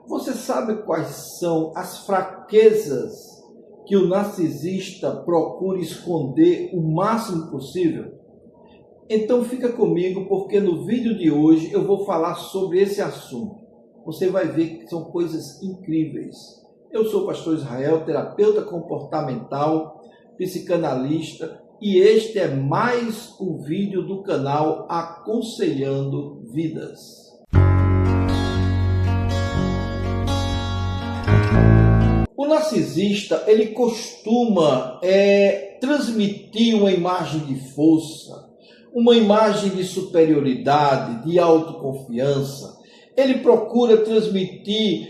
Você sabe quais são as fraquezas que o narcisista procura esconder o máximo possível? Então fica comigo, porque no vídeo de hoje eu vou falar sobre esse assunto. Você vai ver que são coisas incríveis. Eu sou o pastor Israel, terapeuta comportamental, psicanalista, e este é mais um vídeo do canal Aconselhando Vidas. O narcisista, ele costuma transmitir uma imagem de força, uma imagem de superioridade, de autoconfiança. Ele procura transmitir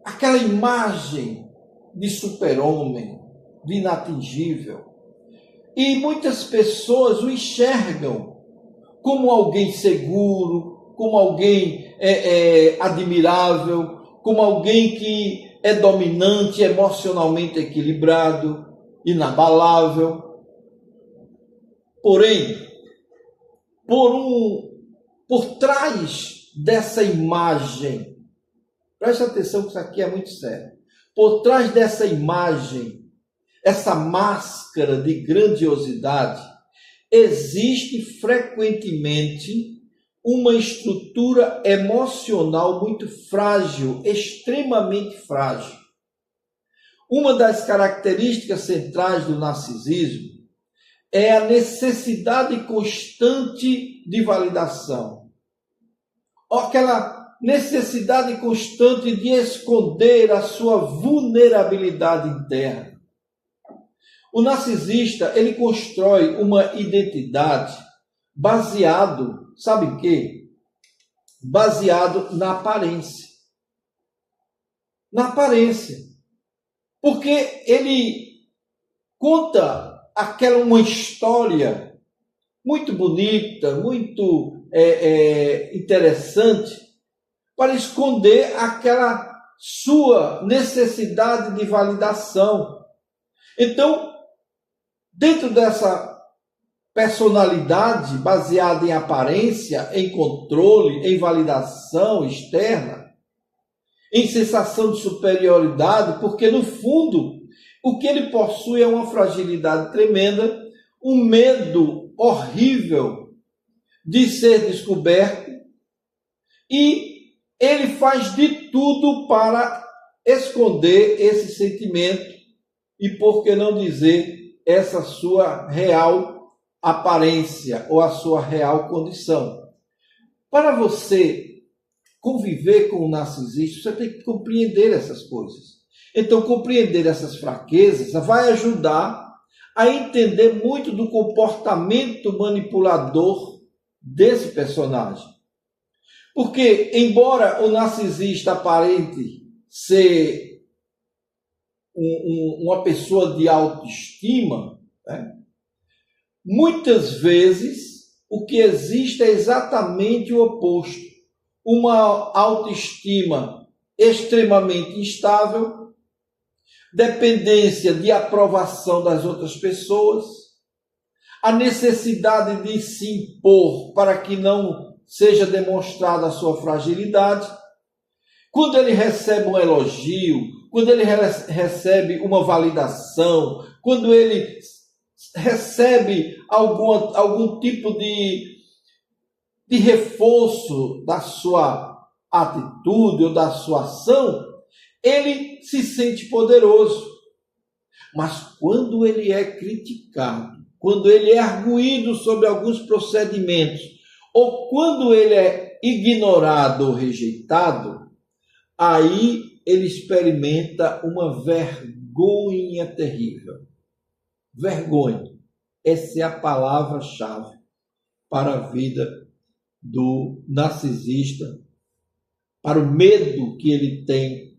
aquela imagem de super-homem, de inatingível. E muitas pessoas o enxergam como alguém seguro, como alguém admirável, como alguém que é dominante, emocionalmente equilibrado, inabalável. Porém, por trás dessa imagem, preste atenção que isso aqui é muito sério, por trás dessa imagem, essa máscara de grandiosidade, existe frequentemente uma estrutura emocional muito frágil, extremamente frágil. Uma das características centrais do narcisismo é a necessidade constante de validação. Aquela necessidade constante de esconder a sua vulnerabilidade interna. O narcisista, ele constrói uma identidade baseado, sabe em quê? Baseado na aparência. Na aparência. Porque ele conta uma história muito bonita, muito interessante, para esconder aquela sua necessidade de validação. Então, dentro dessa personalidade baseada em aparência, em controle, em validação externa, em sensação de superioridade, porque no fundo o que ele possui é uma fragilidade tremenda, um medo horrível de ser descoberto, e ele faz de tudo para esconder esse sentimento e, por que não dizer, essa sua real aparência ou a sua real condição. Para você conviver com o narcisista, você tem que compreender essas coisas. Então, compreender essas fraquezas vai ajudar a entender muito do comportamento manipulador desse personagem. Porque, embora o narcisista aparente ser uma pessoa de autoestima, né, muitas vezes o que existe é exatamente o oposto. Uma autoestima extremamente instável, dependência de aprovação das outras pessoas, a necessidade de se impor para que não seja demonstrada a sua fragilidade. Quando ele recebe um elogio, quando ele recebe uma validação, quando ele recebe algum tipo de reforço da sua atitude ou da sua ação, ele se sente poderoso. Mas quando ele é criticado, quando ele é arguído sobre alguns procedimentos, ou quando ele é ignorado ou rejeitado, aí ele experimenta uma vergonha terrível. Vergonha. Essa é a palavra-chave para a vida do narcisista, para o medo que ele tem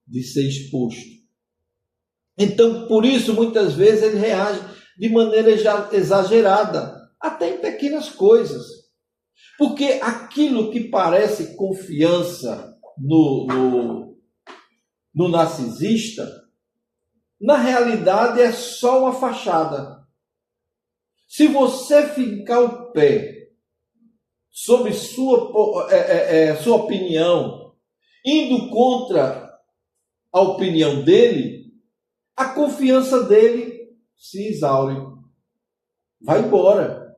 de ser exposto. Então, por isso, muitas vezes ele reage de maneira exagerada, até em pequenas coisas. Porque aquilo que parece confiança no narcisista, na realidade é só uma fachada. Se você fincar o pé sobre sua opinião, indo contra a opinião dele, a confiança dele se exaure, vai embora,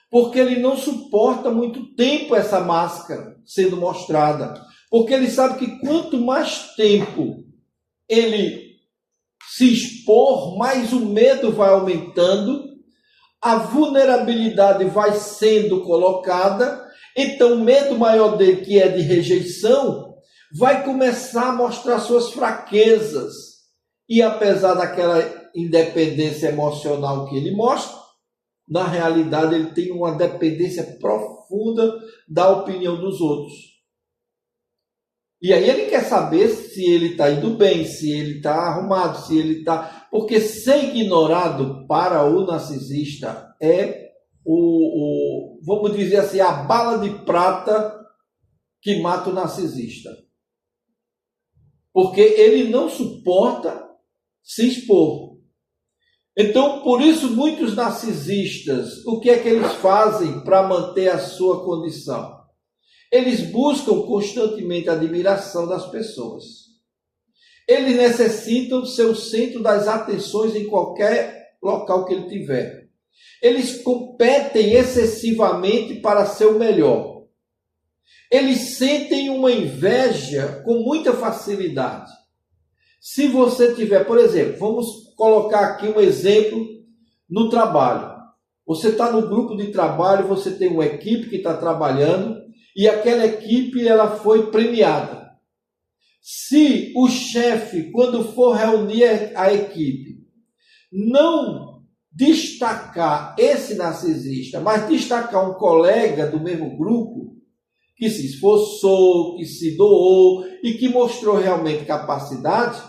porque ele não suporta muito tempo essa máscara sendo mostrada, porque ele sabe que quanto mais tempo ele se expor, mais o medo vai aumentando, a vulnerabilidade vai sendo colocada, então o medo maior dele, que é de rejeição, vai começar a mostrar suas fraquezas. E apesar daquela independência emocional que ele mostra, na realidade ele tem uma dependência profunda da opinião dos outros. E aí ele quer saber se ele está indo bem, se ele está arrumado, se ele está... Porque ser ignorado para o narcisista é vamos dizer assim, a bala de prata que mata o narcisista. Porque ele não suporta se expor. Então, por isso, muitos narcisistas, o que é que eles fazem para manter a sua condição? Eles buscam constantemente a admiração das pessoas. Eles necessitam ser o centro das atenções em qualquer local que ele tiver. Eles competem excessivamente para ser o melhor. Eles sentem uma inveja com muita facilidade. Se você tiver, por exemplo, vamos colocar aqui um exemplo no trabalho. Você está no grupo de trabalho, você tem uma equipe que está trabalhando e aquela equipe ela foi premiada. Se o chefe, quando for reunir a equipe, não destacar esse narcisista, mas destacar um colega do mesmo grupo, que se esforçou, que se doou e que mostrou realmente capacidade,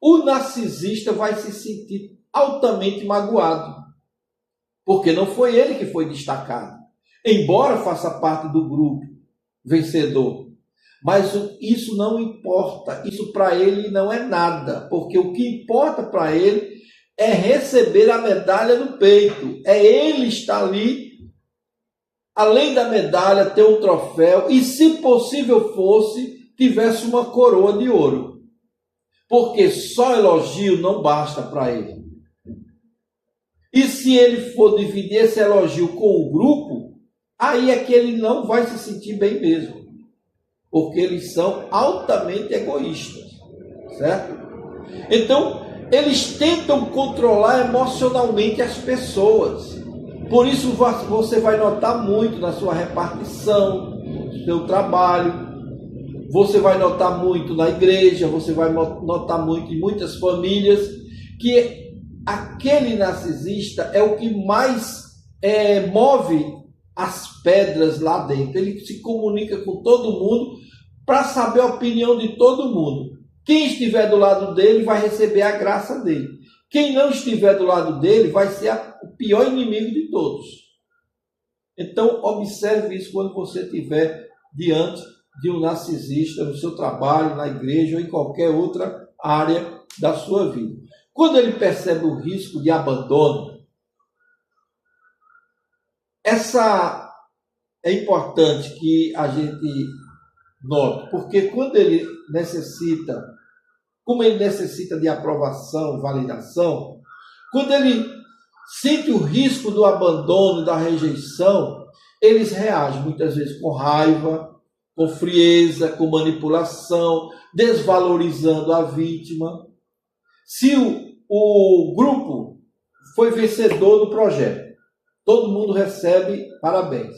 o narcisista vai se sentir altamente magoado, porque não foi ele que foi destacado, embora faça parte do grupo vencedor. Mas isso não importa, isso para ele não é nada, porque o que importa para ele é receber a medalha no peito, é ele estar ali, além da medalha, ter um troféu e, se possível fosse, tivesse uma coroa de ouro. Porque só elogio não basta para ele. E se ele for dividir esse elogio com o grupo, aí é que ele não vai se sentir bem mesmo. Porque eles são altamente egoístas, certo? Então, eles tentam controlar emocionalmente as pessoas. Por isso você vai notar muito na sua repartição, no seu trabalho, você vai notar muito na igreja, você vai notar muito em muitas famílias, que aquele narcisista é o que mais move as pedras lá dentro. Ele se comunica com todo mundo para saber a opinião de todo mundo. Quem estiver do lado dele vai receber a graça dele. Quem não estiver do lado dele vai ser o pior inimigo de todos. Então, observe isso quando você estiver diante de um narcisista no seu trabalho, na igreja ou em qualquer outra área da sua vida. Quando ele percebe o risco de abandono, essa é importante que a gente note, porque quando ele necessita, como ele necessita de aprovação, validação, quando ele sente o risco do abandono, da rejeição, eles reagem muitas vezes com raiva, com frieza, com manipulação, desvalorizando a vítima. Se o grupo foi vencedor do projeto, todo mundo recebe parabéns.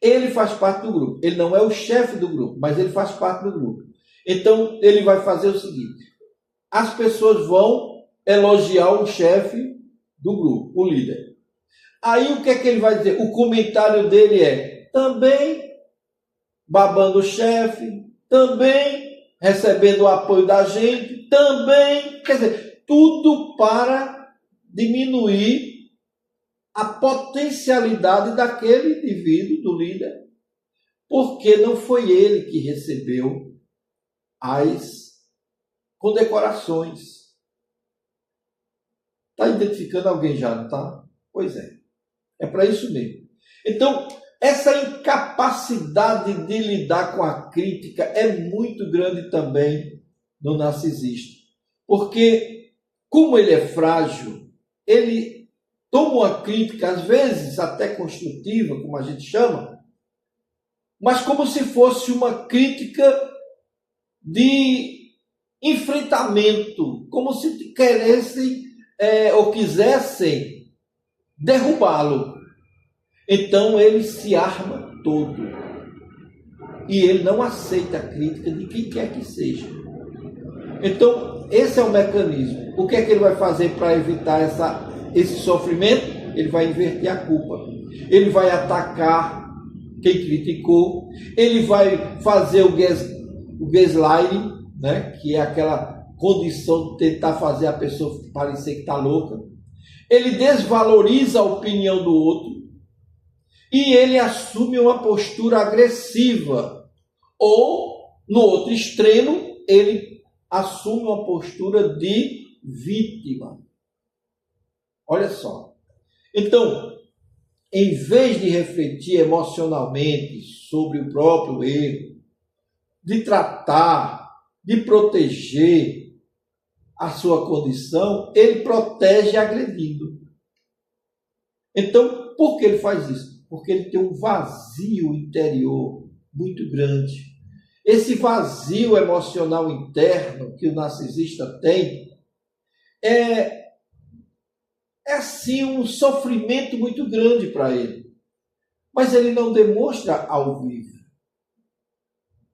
Ele faz parte do grupo. Ele não é o chefe do grupo, mas ele faz parte do grupo. Então, ele vai fazer o seguinte: as pessoas vão elogiar o chefe do grupo, o líder. Aí, o que é que ele vai dizer? O comentário dele é: também babando o chefe, também recebendo o apoio da gente, também, quer dizer, tudo para diminuir a potencialidade daquele indivíduo, do líder, porque não foi ele que recebeu as condecorações. Está identificando alguém já, não está? Pois é. É para isso mesmo. Então, Essa incapacidade de lidar com a crítica é muito grande também no narcisista. Porque, como ele é frágil, ele toma uma crítica, às vezes até construtiva, como a gente chama, mas como se fosse uma crítica de enfrentamento, como se queressem ou quisessem derrubá-lo. Então ele se arma todo. E ele não aceita a crítica de quem quer que seja. Então, esse é o mecanismo. O que é que ele vai fazer para evitar esse sofrimento? Ele vai inverter a culpa. Ele vai atacar quem criticou. Ele vai fazer o gaslighting, né? Que é aquela condição de tentar fazer a pessoa parecer que está louca. Ele desvaloriza a opinião do outro. E ele assume uma postura agressiva. Ou, no outro extremo, ele assume uma postura de vítima. Olha só. Então, em vez de refletir emocionalmente sobre o próprio erro, de tratar, de proteger a sua condição, ele protege agredindo. Então, por que ele faz isso? Porque ele tem um vazio interior muito grande. Esse vazio emocional interno que o narcisista tem é assim um sofrimento muito grande para ele. Mas ele não demonstra ao vivo.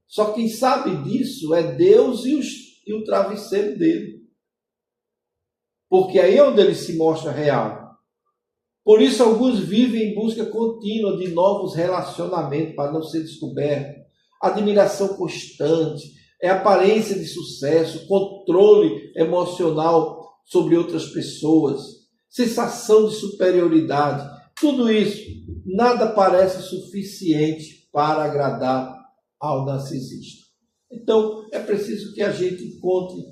Só quem sabe disso é Deus e o travesseiro dele. Porque aí é onde ele se mostra real. Por isso, alguns vivem em busca contínua de novos relacionamentos para não ser descoberto. Admiração constante, aparência de sucesso, controle emocional sobre outras pessoas, sensação de superioridade. Tudo isso, nada parece suficiente para agradar ao narcisista. Então, é preciso que a gente encontre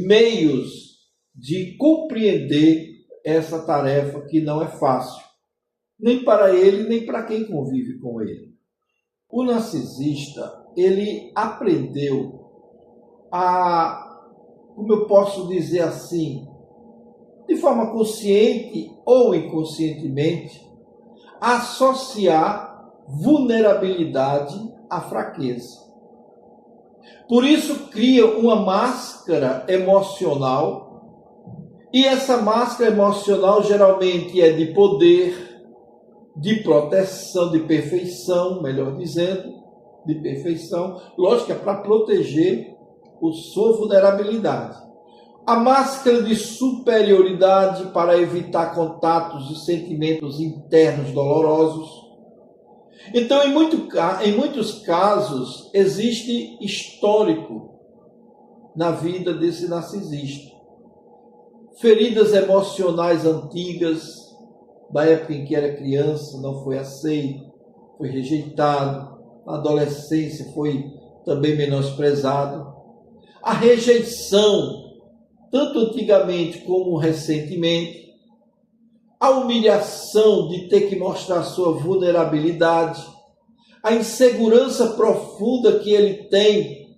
meios de compreender essa tarefa que não é fácil, nem para ele, nem para quem convive com ele. O narcisista, ele aprendeu como eu posso dizer assim, de forma consciente ou inconscientemente, associar vulnerabilidade à fraqueza. Por isso cria uma máscara emocional. E essa máscara emocional geralmente é de poder, de proteção, de perfeição, melhor dizendo, de perfeição. Lógico que é para proteger a sua vulnerabilidade. A máscara de superioridade para evitar contatos e sentimentos internos dolorosos. Então, em muitos casos, existe histórico na vida desse narcisista. Feridas emocionais antigas, da época em que era criança, não foi aceito, foi rejeitado, na adolescência foi também menosprezado. A rejeição, tanto antigamente como recentemente, a humilhação de ter que mostrar sua vulnerabilidade, a insegurança profunda que ele tem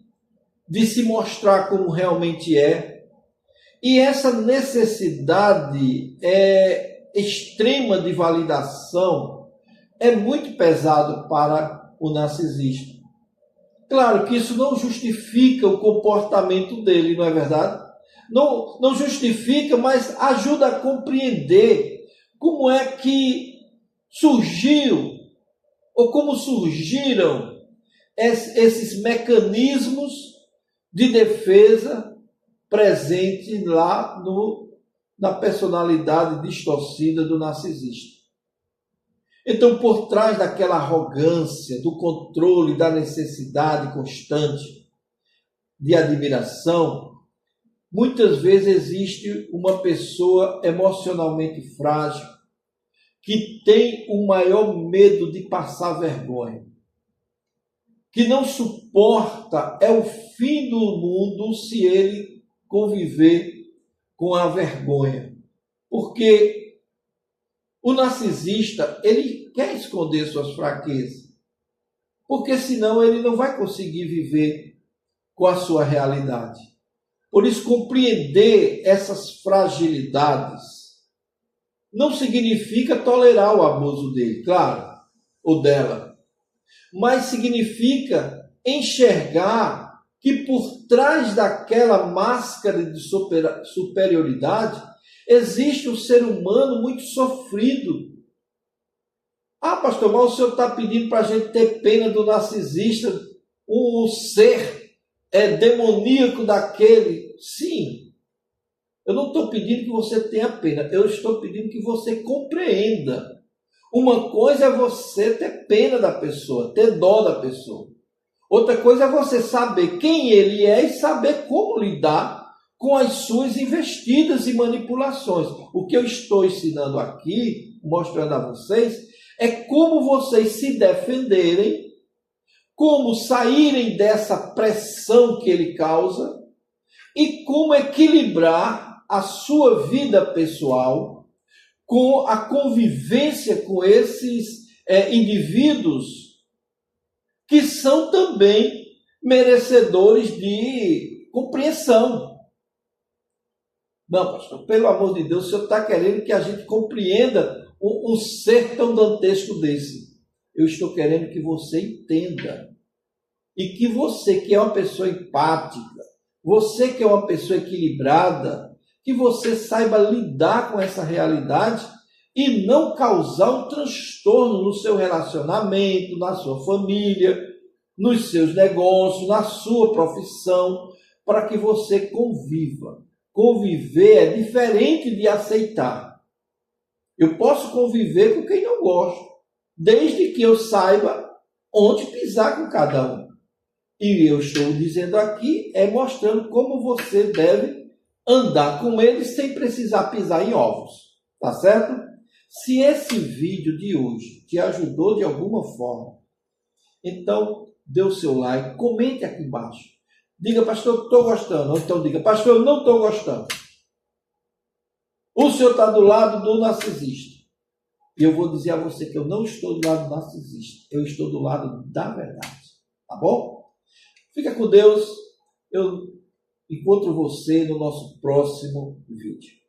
de se mostrar como realmente é. E essa necessidade extrema de validação é muito pesado para o narcisista. Claro que isso não justifica o comportamento dele, não é verdade? Não justifica, mas ajuda a compreender como é que surgiu, ou como surgiram esses mecanismos de defesa presente lá na personalidade distorcida do narcisista. Então, por trás daquela arrogância, do controle, da necessidade constante de admiração, muitas vezes existe uma pessoa emocionalmente frágil que tem o maior medo de passar vergonha, que não suporta, é o fim do mundo se ele conviver com a vergonha. Porque O narcisista, ele quer esconder suas fraquezas, porque senão ele não vai conseguir viver com a sua realidade. Por isso, compreender essas fragilidades não significa tolerar o abuso dele, claro, ou dela, mas significa enxergar que por trás daquela máscara de superioridade existe um ser humano muito sofrido. Ah, pastor, mas o senhor está pedindo para a gente ter pena do narcisista, um ser demoníaco daquele. Sim, eu não estou pedindo que você tenha pena, eu estou pedindo que você compreenda. Uma coisa é você ter pena da pessoa, ter dó da pessoa. Outra coisa é você saber quem ele é e saber como lidar com as suas investidas e manipulações. O que eu estou ensinando aqui, mostrando a vocês, é como vocês se defenderem, como saírem dessa pressão que ele causa e como equilibrar a sua vida pessoal com a convivência com esses indivíduos que são também merecedores de compreensão. Não, pastor, pelo amor de Deus, o senhor está querendo que a gente compreenda um ser tão dantesco desse. Eu estou querendo que você entenda. E que você, que é uma pessoa empática, você que é uma pessoa equilibrada, que você saiba lidar com essa realidade e não causar um transtorno no seu relacionamento, na sua família, nos seus negócios, na sua profissão, para que você conviva. Conviver é diferente de aceitar. Eu posso conviver com quem não gosto, desde que eu saiba onde pisar com cada um. E eu estou dizendo aqui, mostrando como você deve andar com ele sem precisar pisar em ovos. Tá certo? Se esse vídeo de hoje te ajudou de alguma forma, então dê o seu like, comente aqui embaixo. Diga, pastor, eu estou gostando. Ou então diga, pastor, eu não estou gostando. O senhor está do lado do narcisista. E eu vou dizer a você que eu não estou do lado do narcisista. Eu estou do lado da verdade. Tá bom? Fica com Deus. Eu encontro você no nosso próximo vídeo.